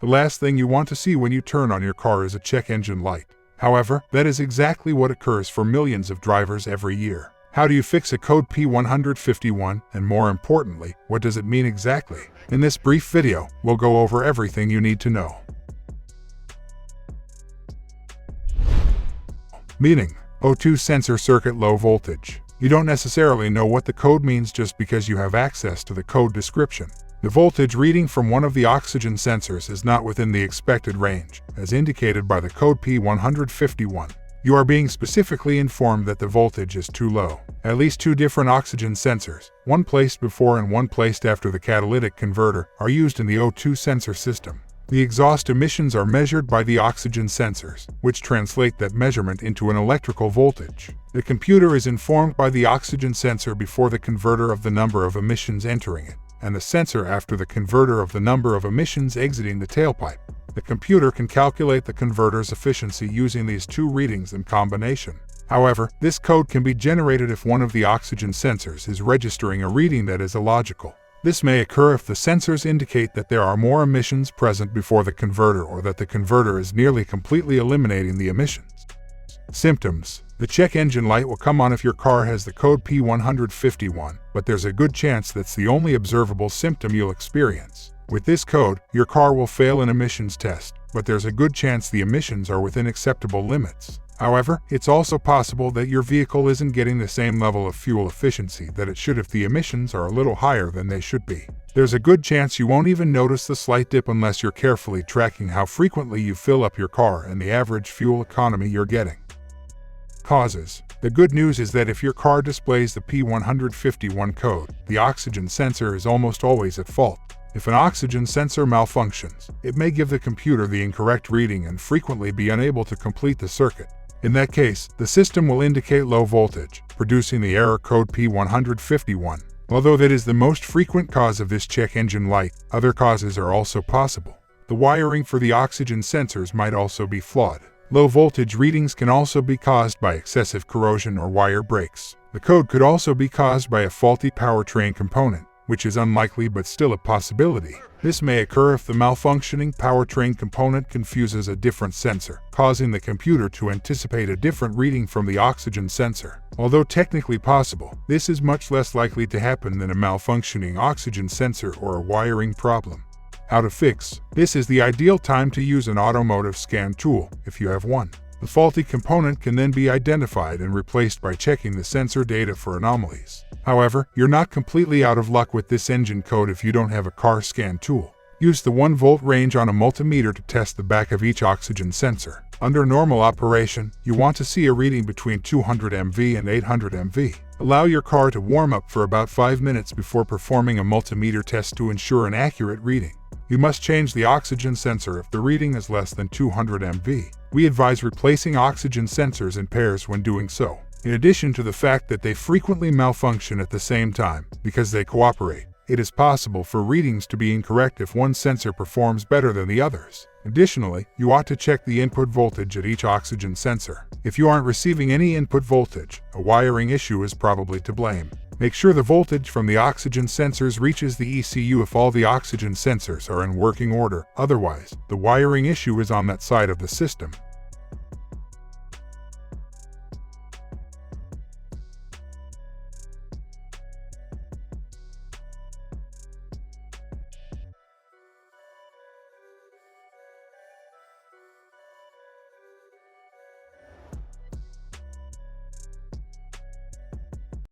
The last thing you want to see when you turn on your car is a check engine light. However, that is exactly what occurs for millions of drivers every year. How do you fix a code P0151, and more importantly, what does it mean exactly? In this brief video, we'll go over everything you need to know. Meaning: O2 sensor circuit low voltage. You don't necessarily know what the code means just because you have access to the code description. The voltage reading from one of the oxygen sensors is not within the expected range, as indicated by the code P0151. You are being specifically informed that the voltage is too low. At least two different oxygen sensors, one placed before and one placed after the catalytic converter, are used in the O2 sensor system. The exhaust emissions are measured by the oxygen sensors, which translate that measurement into an electrical voltage. The computer is informed by the oxygen sensor before the converter of the number of emissions entering it, and the sensor after the converter of the number of emissions exiting the tailpipe. The computer can calculate the converter's efficiency using these two readings in combination. However, this code can be generated if one of the oxygen sensors is registering a reading that is illogical. This may occur if the sensors indicate that there are more emissions present before the converter or that the converter is nearly completely eliminating the emissions. Symptoms: the check engine light will come on if your car has the code P0151, but there's a good chance that's the only observable symptom you'll experience. With this code, your car will fail an emissions test, but there's a good chance the emissions are within acceptable limits. However, it's also possible that your vehicle isn't getting the same level of fuel efficiency that it should if the emissions are a little higher than they should be. There's a good chance you won't even notice the slight dip unless you're carefully tracking how frequently you fill up your car and the average fuel economy you're getting. Causes: the good news is that if your car displays the P0151 code, the oxygen sensor is almost always at fault. If an oxygen sensor malfunctions, it may give the computer the incorrect reading and frequently be unable to complete the circuit. In that case, the system will indicate low voltage, producing the error code P0151. Although that is the most frequent cause of this check engine light, other causes are also possible. The wiring for the oxygen sensors might also be flawed. Low voltage readings can also be caused by excessive corrosion or wire breaks. The code could also be caused by a faulty powertrain component, which is unlikely but still a possibility. This may occur if the malfunctioning powertrain component confuses a different sensor, causing the computer to anticipate a different reading from the oxygen sensor. Although technically possible, this is much less likely to happen than a malfunctioning oxygen sensor or a wiring problem. How to fix: this is the ideal time to use an automotive scan tool, if you have one. The faulty component can then be identified and replaced by checking the sensor data for anomalies. However, you're not completely out of luck with this engine code if you don't have a car scan tool. Use the 1-volt range on a multimeter to test the back of each oxygen sensor. Under normal operation, you want to see a reading between 200 MV and 800 MV. Allow your car to warm up for about 5 minutes before performing a multimeter test to ensure an accurate reading. You must change the oxygen sensor if the reading is less than 200 MV. We advise replacing oxygen sensors in pairs when doing so. In addition to the fact that they frequently malfunction at the same time, because they cooperate, it is possible for readings to be incorrect if one sensor performs better than the others. Additionally, you ought to check the input voltage at each oxygen sensor. If you aren't receiving any input voltage, a wiring issue is probably to blame. Make sure the voltage from the oxygen sensors reaches the ECU if all the oxygen sensors are in working order. Otherwise, the wiring issue is on that side of the system.